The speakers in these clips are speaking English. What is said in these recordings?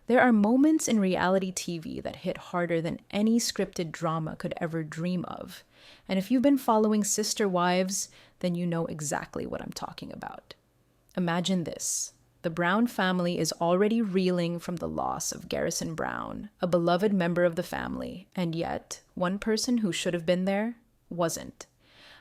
There are moments in reality TV that hit harder than any scripted drama could ever dream of. And if you've been following Sister Wives, then you know exactly what I'm talking about. Imagine this. The Brown family is already reeling from the loss of Garrison Brown, a beloved member of the family, and yet, one person who should have been there wasn't.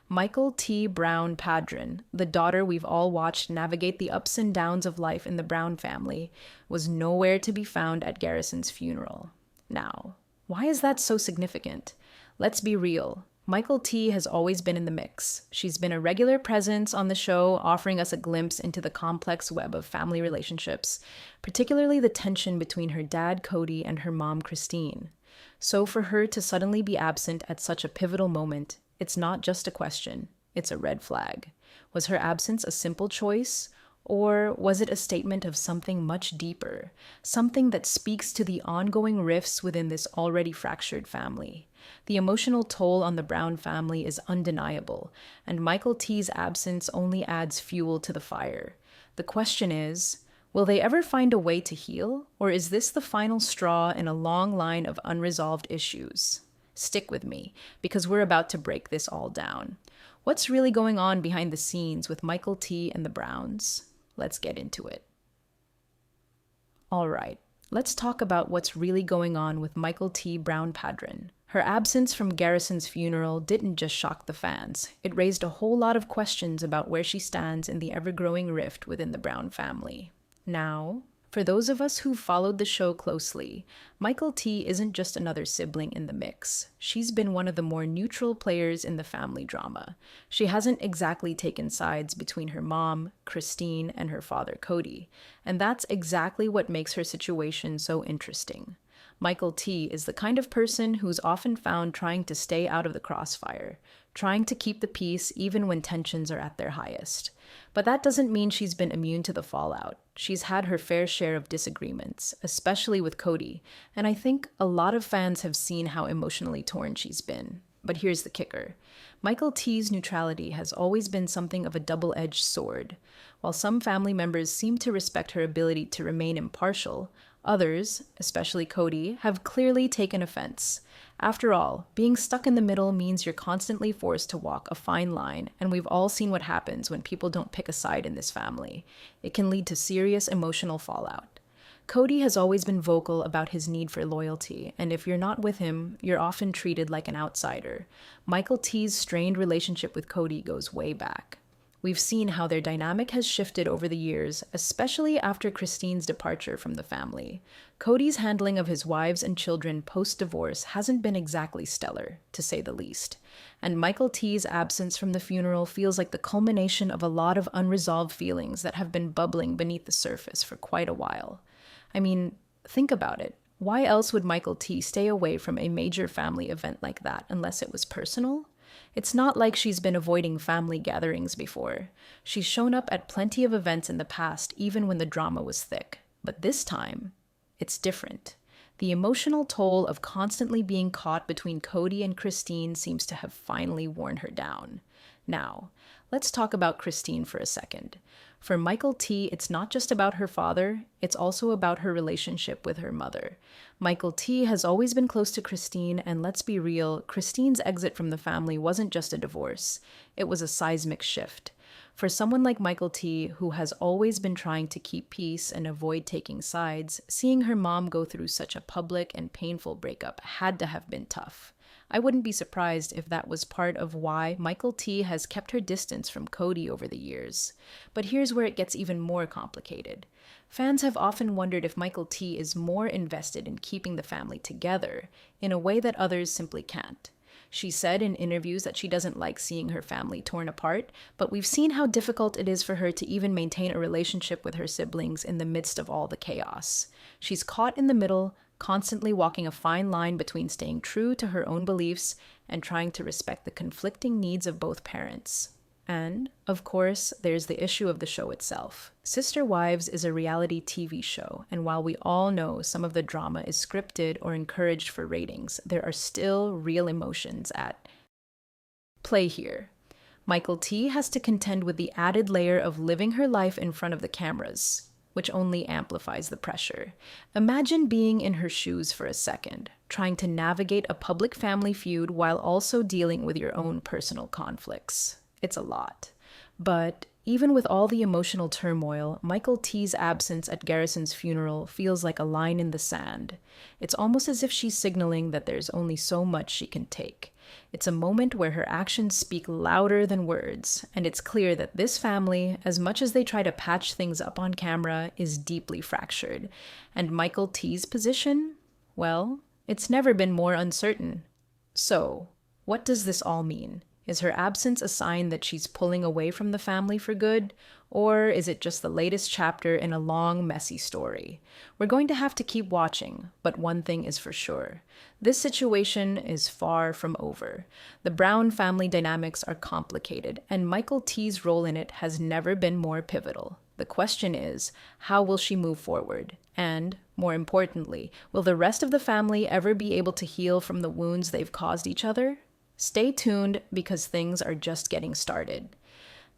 Michael T Brown Padron, the daughter we've all watched navigate the ups and downs of life in the Brown family, was nowhere to be found at Garrison's funeral. Now, why is that so significant? Let's be real. Michael T has always been in the mix. She's been a regular presence on the show, offering us a glimpse into the complex web of family relationships, particularly the tension between her dad, Cody, and her mom, Christine. So for her to suddenly be absent at such a pivotal moment, it's not just a question, it's a red flag. Was her absence a simple choice? Or was it a statement of something much deeper, something that speaks to the ongoing rifts within this already fractured family? The emotional toll on the Brown family is undeniable, and Michael T's absence only adds fuel to the fire. The question is, will they ever find a way to heal, or is this the final straw in a long line of unresolved issues? Stick with me, because we're about to break this all down. What's really going on behind the scenes with Michael T and the Browns? Let's get into it. All right, let's talk about what's really going on with Michael T Brown Padron. Her absence from Garrison's funeral didn't just shock the fans. It raised a whole lot of questions about where she stands in the ever-growing rift within the Brown family. Now, for those of us who followed the show closely, Michael T isn't just another sibling in the mix. She's been one of the more neutral players in the family drama. She hasn't exactly taken sides between her mom, Christine, and her father, Cody. And that's exactly what makes her situation so interesting. Michael T is the kind of person who's often found trying to stay out of the crossfire, trying to keep the peace even when tensions are at their highest. But that doesn't mean she's been immune to the fallout. She's had her fair share of disagreements, especially with Cody, and I think a lot of fans have seen how emotionally torn she's been. But here's the kicker. Michael T's neutrality has always been something of a double-edged sword. While some family members seem to respect her ability to remain impartial, others, especially Cody, have clearly taken offense. After all, being stuck in the middle means you're constantly forced to walk a fine line, and we've all seen what happens when people don't pick a side in this family. It can lead to serious emotional fallout. Cody has always been vocal about his need for loyalty, and if you're not with him, you're often treated like an outsider. Michael T's strained relationship with Cody goes way back. We've seen how their dynamic has shifted over the years, especially after Christine's departure from the family. Cody's handling of his wives and children post-divorce hasn't been exactly stellar, to say the least. And Michael T's absence from the funeral feels like the culmination of a lot of unresolved feelings that have been bubbling beneath the surface for quite a while. I mean, think about it. Why else would Michael T stay away from a major family event like that unless it was personal? It's not like she's been avoiding family gatherings before. She's shown up at plenty of events in the past, even when the drama was thick. But this time, it's different. The emotional toll of constantly being caught between Cody and Christine seems to have finally worn her down. Now, let's talk about Christine for a second. For Michael T, it's not just about her father, it's also about her relationship with her mother. Michael T has always been close to Christine, and let's be real, Christine's exit from the family wasn't just a divorce, it was a seismic shift. For someone like Michael T, who has always been trying to keep peace and avoid taking sides, seeing her mom go through such a public and painful breakup had to have been tough. I wouldn't be surprised if that was part of why Michael T has kept her distance from Cody over the years. But here's where it gets even more complicated. Fans have often wondered if Michael T is more invested in keeping the family together, in a way that others simply can't. She said in interviews that she doesn't like seeing her family torn apart, but we've seen how difficult it is for her to even maintain a relationship with her siblings in the midst of all the chaos. She's caught in the middle, constantly walking a fine line between staying true to her own beliefs and trying to respect the conflicting needs of both parents. And, of course, there's the issue of the show itself. Sister Wives is a reality TV show, and while we all know some of the drama is scripted or encouraged for ratings, there are still real emotions at play here. Michael T has to contend with the added layer of living her life in front of the cameras. which only amplifies the pressure. Imagine being in her shoes for a second, trying to navigate a public family feud while also dealing with your own personal conflicts. It's a lot. But even with all the emotional turmoil, Michael T's absence at Garrison's funeral feels like a line in the sand. It's almost as if she's signaling that there's only so much she can take. It's a moment where her actions speak louder than words, and it's clear that this family, as much as they try to patch things up on camera, is deeply fractured. And Michael T's position? Well, it's never been more uncertain. So, what does this all mean? Is her absence a sign that she's pulling away from the family for good? Or is it just the latest chapter in a long, messy story? We're going to have to keep watching, but one thing is for sure. This situation is far from over. The Brown family dynamics are complicated, and Michael T's role in it has never been more pivotal. The question is, how will she move forward? And, more importantly, will the rest of the family ever be able to heal from the wounds they've caused each other? Stay tuned because things are just getting started.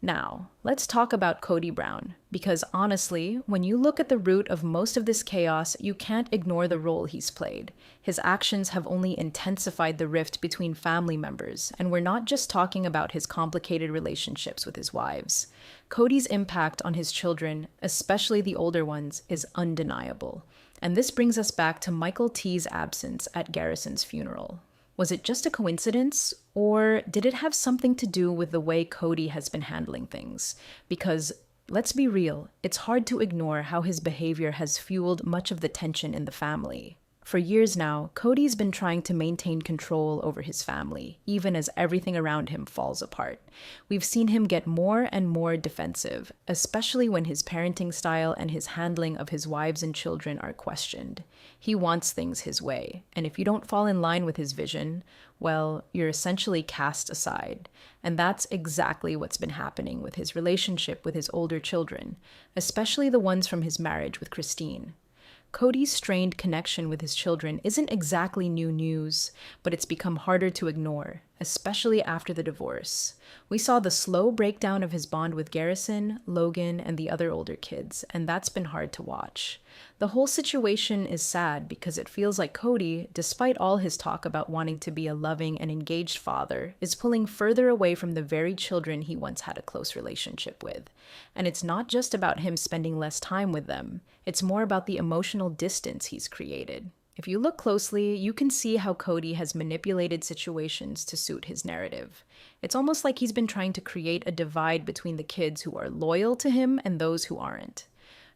Now, let's talk about Cody Brown, because honestly, when you look at the root of most of this chaos, you can't ignore the role he's played. His actions have only intensified the rift between family members, and we're not just talking about his complicated relationships with his wives. Cody's impact on his children, especially the older ones, is undeniable. And this brings us back to Michael T's absence at Garrison's funeral. Was it just a coincidence, or did it have something to do with the way Cody has been handling things? Because, let's be real, it's hard to ignore how his behavior has fueled much of the tension in the family. For years now, Cody's been trying to maintain control over his family, even as everything around him falls apart. We've seen him get more and more defensive, especially when his parenting style and his handling of his wives and children are questioned. He wants things his way, and if you don't fall in line with his vision, well, you're essentially cast aside. And that's exactly what's been happening with his relationship with his older children, especially the ones from his marriage with Christine. Cody's strained connection with his children isn't exactly new news, but it's become harder to ignore, especially after the divorce. We saw the slow breakdown of his bond with Garrison, Logan, and the other older kids, and that's been hard to watch. The whole situation is sad because it feels like Cody, despite all his talk about wanting to be a loving and engaged father, is pulling further away from the very children he once had a close relationship with. And it's not just about him spending less time with them, it's more about the emotional distance he's created. If you look closely, you can see how Cody has manipulated situations to suit his narrative. It's almost like he's been trying to create a divide between the kids who are loyal to him and those who aren't.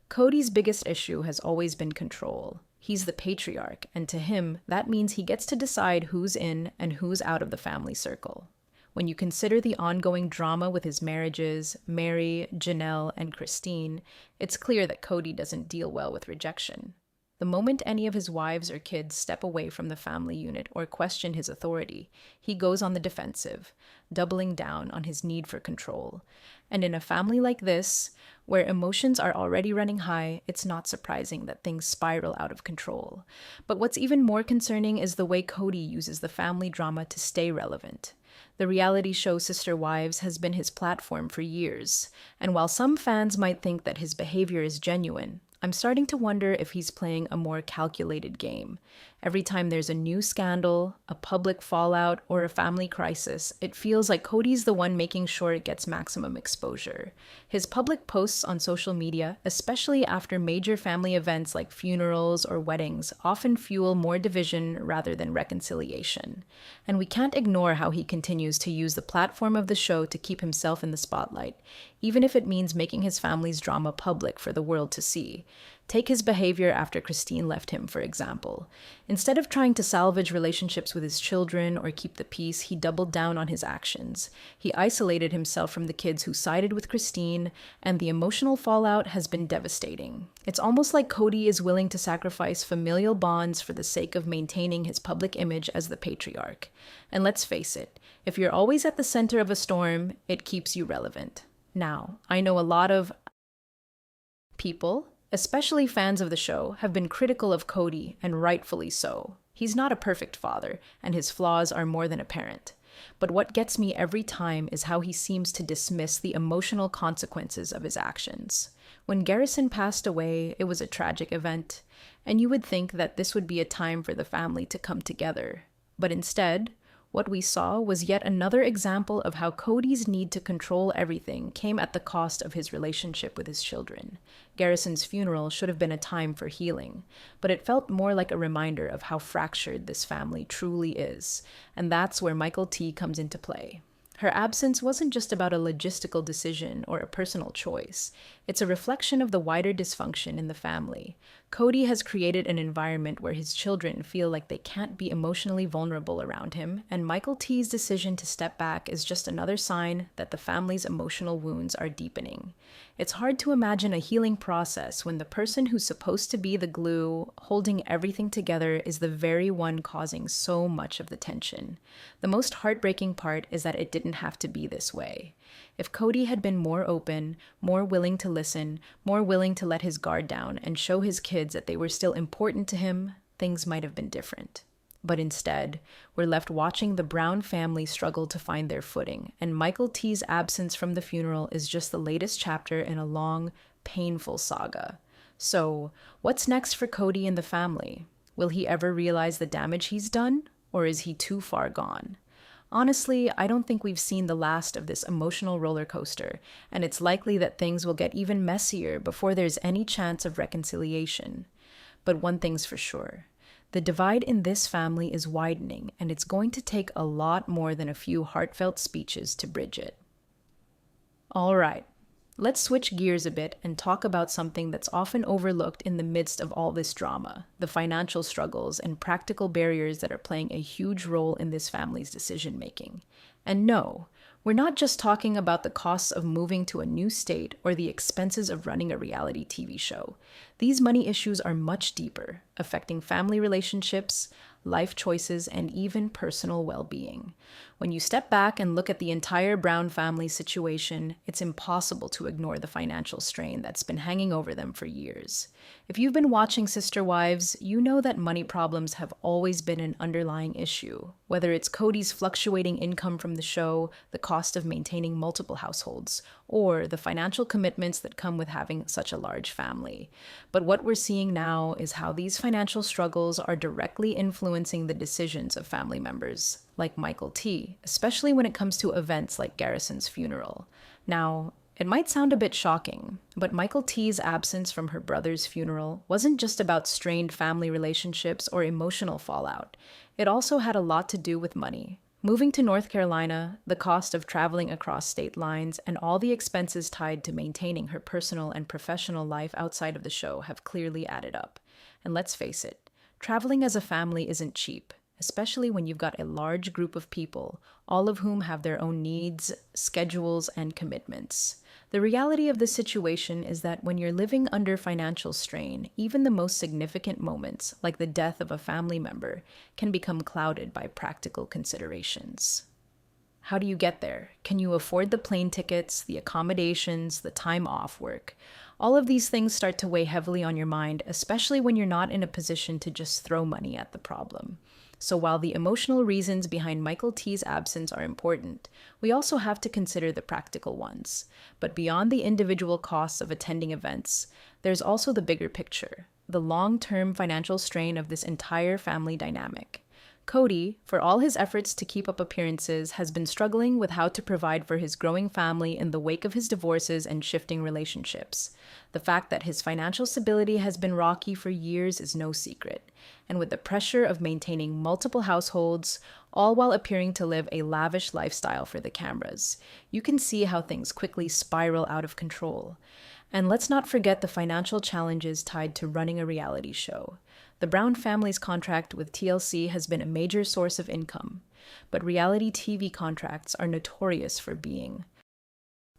Cody's biggest issue has always been control. He's the patriarch, and to him, that means he gets to decide who's in and who's out of the family circle. When you consider the ongoing drama with his marriages, Mary, Janelle, and Christine, it's clear that Cody doesn't deal well with rejection. The moment any of his wives or kids step away from the family unit or question his authority, he goes on the defensive, doubling down on his need for control. And in a family like this, where emotions are already running high, it's not surprising that things spiral out of control. But what's even more concerning is the way Cody uses the family drama to stay relevant. The reality show Sister Wives has been his platform for years, and while some fans might think that his behavior is genuine, I'm starting to wonder if he's playing a more calculated game. Every time there's a new scandal, a public fallout, or a family crisis, it feels like Cody's the one making sure it gets maximum exposure. His public posts on social media, especially after major family events like funerals or weddings, often fuel more division rather than reconciliation. And we can't ignore how he continues to use the platform of the show to keep himself in the spotlight, even if it means making his family's drama public for the world to see. Take his behavior after Christine left him, for example. Instead of trying to salvage relationships with his children or keep the peace, he doubled down on his actions. He isolated himself from the kids who sided with Christine, and the emotional fallout has been devastating. It's almost like Cody is willing to sacrifice familial bonds for the sake of maintaining his public image as the patriarch. And let's face it, if you're always at the center of a storm, it keeps you relevant. Now, I know a lot of people, especially fans of the show, have been critical of Cody, and rightfully so. He's not a perfect father, and his flaws are more than apparent. But what gets me every time is how he seems to dismiss the emotional consequences of his actions. When Garrison passed away, it was a tragic event, and you would think that this would be a time for the family to come together. But instead, what we saw was yet another example of how Cody's need to control everything came at the cost of his relationship with his children. Garrison's funeral should have been a time for healing, but it felt more like a reminder of how fractured this family truly is, and that's where Michael T comes into play. Her absence wasn't just about a logistical decision or a personal choice. It's a reflection of the wider dysfunction in the family. Cody has created an environment where his children feel like they can't be emotionally vulnerable around him, and Michael T's decision to step back is just another sign that the family's emotional wounds are deepening. It's hard to imagine a healing process when the person who's supposed to be the glue, holding everything together, is the very one causing so much of the tension. The most heartbreaking part is that it didn't have to be this way. If Cody had been more open, more willing to listen, more willing to let his guard down and show his kids that they were still important to him, things might have been different. But instead, we're left watching the Brown family struggle to find their footing, and Michael T's absence from the funeral is just the latest chapter in a long, painful saga. So, what's next for Cody and the family? Will he ever realize the damage he's done, or is he too far gone? Honestly, I don't think we've seen the last of this emotional roller coaster, and it's likely that things will get even messier before there's any chance of reconciliation. But one thing's for sure. The divide in this family is widening, and it's going to take a lot more than a few heartfelt speeches to bridge it. All right, let's switch gears a bit and talk about something that's often overlooked in the midst of all this drama: the financial struggles and practical barriers that are playing a huge role in this family's decision-making. And no, we're not just talking about the costs of moving to a new state or the expenses of running a reality TV show. These money issues are much deeper, affecting family relationships, life choices, and even personal well-being. When you step back and look at the entire Brown family situation, it's impossible to ignore the financial strain that's been hanging over them for years. If you've been watching Sister Wives, you know that money problems have always been an underlying issue, whether it's Cody's fluctuating income from the show, the cost of maintaining multiple households, or the financial commitments that come with having such a large family. But what we're seeing now is how these financial struggles are directly influencing the decisions of family members, like Michael T, especially when it comes to events like Garrison's funeral. Now, it might sound a bit shocking, but Michael T's absence from her brother's funeral wasn't just about strained family relationships or emotional fallout. It also had a lot to do with money. Moving to North Carolina, the cost of traveling across state lines, and all the expenses tied to maintaining her personal and professional life outside of the show have clearly added up. And let's face it, traveling as a family isn't cheap, especially when you've got a large group of people, all of whom have their own needs, schedules, and commitments. The reality of the situation is that when you're living under financial strain, even the most significant moments, like the death of a family member, can become clouded by practical considerations. How do you get there? Can you afford the plane tickets, the accommodations, the time off work? All of these things start to weigh heavily on your mind, especially when you're not in a position to just throw money at the problem. So while the emotional reasons behind Michael T's absence are important, we also have to consider the practical ones. But beyond the individual costs of attending events, there's also the bigger picture, the long-term financial strain of this entire family dynamic. Cody, for all his efforts to keep up appearances, has been struggling with how to provide for his growing family in the wake of his divorces and shifting relationships. The fact that his financial stability has been rocky for years is no secret, and with the pressure of maintaining multiple households, all while appearing to live a lavish lifestyle for the cameras, you can see how things quickly spiral out of control. And let's not forget the financial challenges tied to running a reality show. The Brown family's contract with TLC has been a major source of income, but reality TV contracts are notorious for being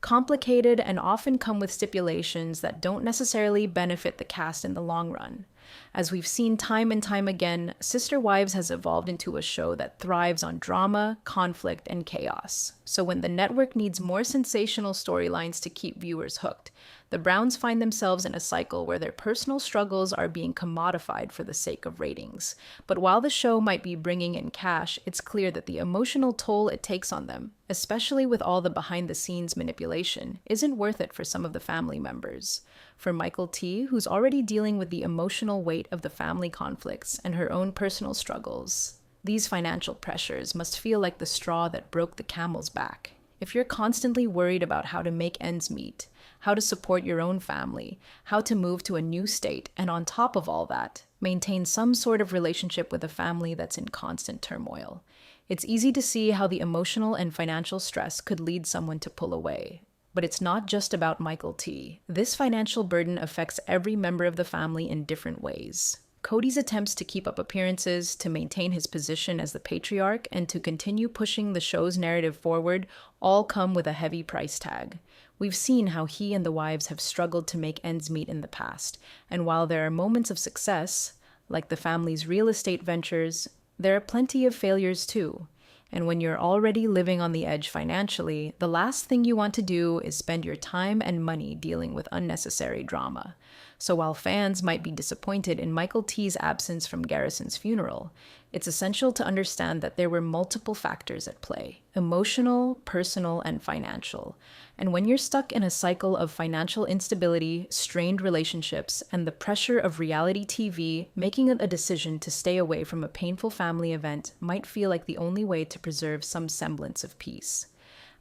complicated and often come with stipulations that don't necessarily benefit the cast in the long run. As we've seen time and time again, Sister Wives has evolved into a show that thrives on drama, conflict, and chaos. So when the network needs more sensational storylines to keep viewers hooked, the Browns find themselves in a cycle where their personal struggles are being commodified for the sake of ratings. But while the show might be bringing in cash, it's clear that the emotional toll it takes on them, especially with all the behind-the-scenes manipulation, isn't worth it for some of the family members. For Michael T, who's already dealing with the emotional weight of the family conflicts and her own personal struggles, these financial pressures must feel like the straw that broke the camel's back. If you're constantly worried about how to make ends meet, how to support your own family, how to move to a new state, and on top of all that, maintain some sort of relationship with a family that's in constant turmoil, it's easy to see how the emotional and financial stress could lead someone to pull away. But it's not just about Michael T. This financial burden affects every member of the family in different ways. Cody's attempts to keep up appearances, to maintain his position as the patriarch, and to continue pushing the show's narrative forward all come with a heavy price tag. We've seen how he and the wives have struggled to make ends meet in the past, and while there are moments of success, like the family's real estate ventures, there are plenty of failures too. And when you're already living on the edge financially, the last thing you want to do is spend your time and money dealing with unnecessary drama. So while fans might be disappointed in Michael T's absence from Garrison's funeral, it's essential to understand that there were multiple factors at play: emotional, personal, and financial. And when you're stuck in a cycle of financial instability, strained relationships, and the pressure of reality TV, making a decision to stay away from a painful family event might feel like the only way to preserve some semblance of peace.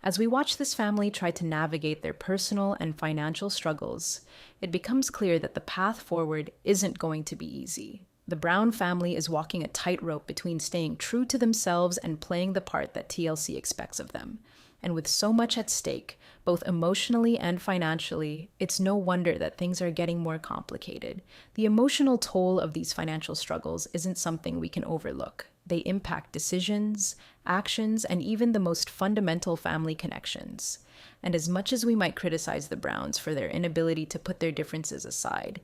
As we watch this family try to navigate their personal and financial struggles, it becomes clear that the path forward isn't going to be easy. The Brown family is walking a tightrope between staying true to themselves and playing the part that TLC expects of them. And with so much at stake, both emotionally and financially, it's no wonder that things are getting more complicated. The emotional toll of these financial struggles isn't something we can overlook. They impact decisions, actions, and even the most fundamental family connections. And as much as we might criticize the Browns for their inability to put their differences aside,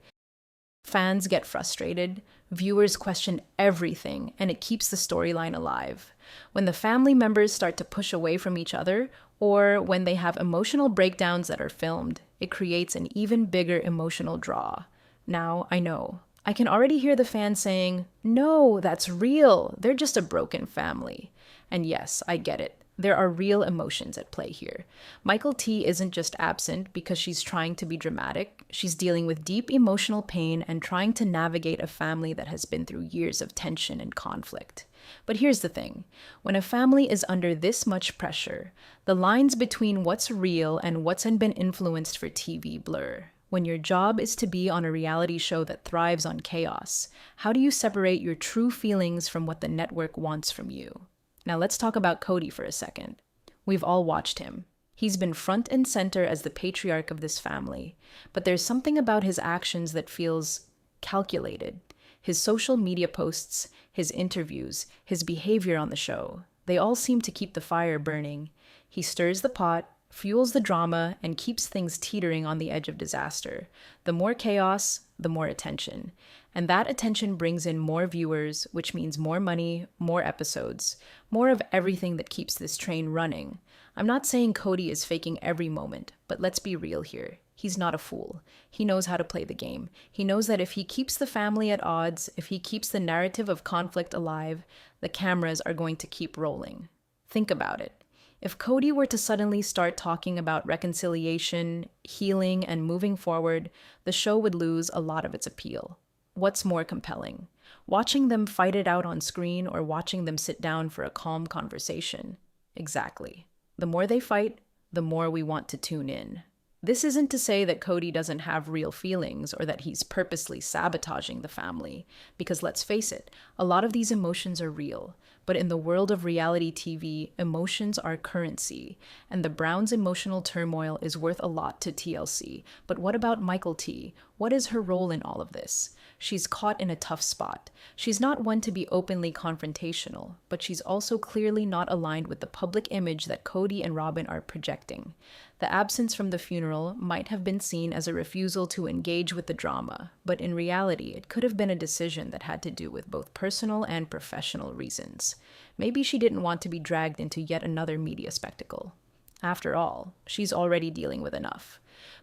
fans get frustrated, viewers question everything, and it keeps the storyline alive. When the family members start to push away from each other, or when they have emotional breakdowns that are filmed, it creates an even bigger emotional draw. Now, I know, I can already hear the fans saying, "No, that's real. They're just a broken family." And yes, I get it. There are real emotions at play here. Michael T isn't just absent because she's trying to be dramatic. She's dealing with deep emotional pain and trying to navigate a family that has been through years of tension and conflict. But here's the thing. When a family is under this much pressure, the lines between what's real and what's been influenced for TV blur. When your job is to be on a reality show that thrives on chaos, how do you separate your true feelings from what the network wants from you? Now let's talk about Cody for a second. We've all watched him. He's been front and center as the patriarch of this family, but there's something about his actions that feels calculated. His social media posts, his interviews, his behavior on the show, they all seem to keep the fire burning. He stirs the pot, fuels the drama, and keeps things teetering on the edge of disaster. The more chaos, the more attention. And that attention brings in more viewers, which means more money, more episodes, more of everything that keeps this train running. I'm not saying Cody is faking every moment, but let's be real here. He's not a fool. He knows how to play the game. He knows that if he keeps the family at odds, if he keeps the narrative of conflict alive, the cameras are going to keep rolling. Think about it. If Cody were to suddenly start talking about reconciliation, healing, and moving forward, the show would lose a lot of its appeal. What's more compelling? Watching them fight it out on screen or watching them sit down for a calm conversation? Exactly. The more they fight, the more we want to tune in. This isn't to say that Cody doesn't have real feelings or that he's purposely sabotaging the family, because let's face it, a lot of these emotions are real. But in the world of reality TV, emotions are currency, and the Browns' emotional turmoil is worth a lot to TLC. But what about Michael T? What is her role in all of this? She's caught in a tough spot. She's not one to be openly confrontational, but she's also clearly not aligned with the public image that Cody and Robin are projecting. The absence from the funeral might have been seen as a refusal to engage with the drama, but in reality, it could have been a decision that had to do with both personal and professional reasons. Maybe she didn't want to be dragged into yet another media spectacle. After all, she's already dealing with enough.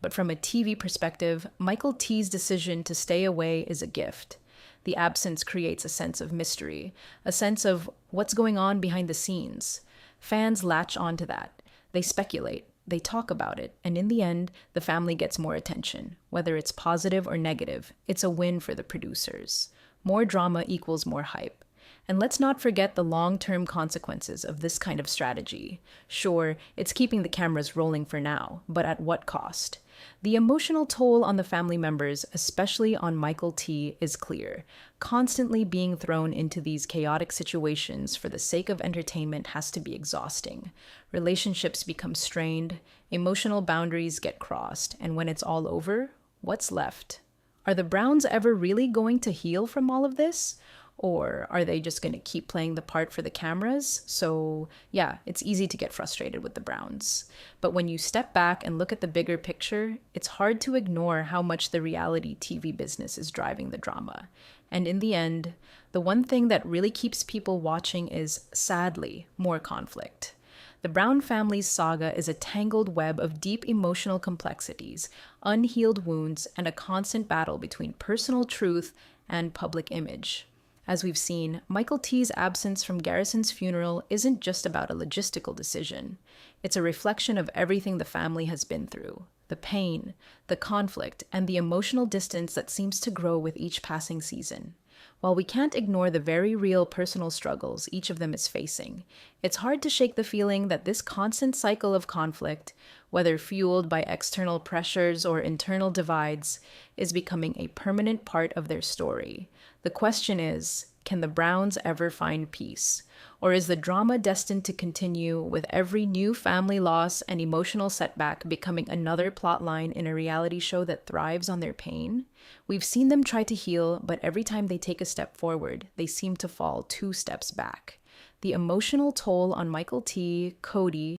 But from a TV perspective, Michael T's decision to stay away is a gift. The absence creates a sense of mystery, a sense of what's going on behind the scenes. Fans latch onto that. They speculate, they talk about it, and in the end, the family gets more attention. Whether it's positive or negative, it's a win for the producers. More drama equals more hype. And let's not forget the long-term consequences of this kind of strategy. Sure, it's keeping the cameras rolling for now, but at what cost? The emotional toll on the family members, especially on Michael T, is clear. Constantly being thrown into these chaotic situations for the sake of entertainment has to be exhausting. Relationships become strained, emotional boundaries get crossed, and when it's all over, what's left? Are the Browns ever really going to heal from all of this? Or are they just going to keep playing the part for the cameras? So, yeah, it's easy to get frustrated with the Browns. But when you step back and look at the bigger picture, it's hard to ignore how much the reality TV business is driving the drama. And in the end, the one thing that really keeps people watching is, sadly, more conflict. The Brown family's saga is a tangled web of deep emotional complexities, unhealed wounds, and a constant battle between personal truth and public image. As we've seen, Michael T's absence from Garrison's funeral isn't just about a logistical decision. It's a reflection of everything the family has been through. The pain, the conflict, and the emotional distance that seems to grow with each passing season. While we can't ignore the very real personal struggles each of them is facing, it's hard to shake the feeling that this constant cycle of conflict, whether fueled by external pressures or internal divides, is becoming a permanent part of their story. The question is, can the Browns ever find peace? Or is the drama destined to continue with every new family loss and emotional setback becoming another plotline in a reality show that thrives on their pain? We've seen them try to heal, but every time they take a step forward, they seem to fall 2 steps back. The emotional toll on Michael T, Cody,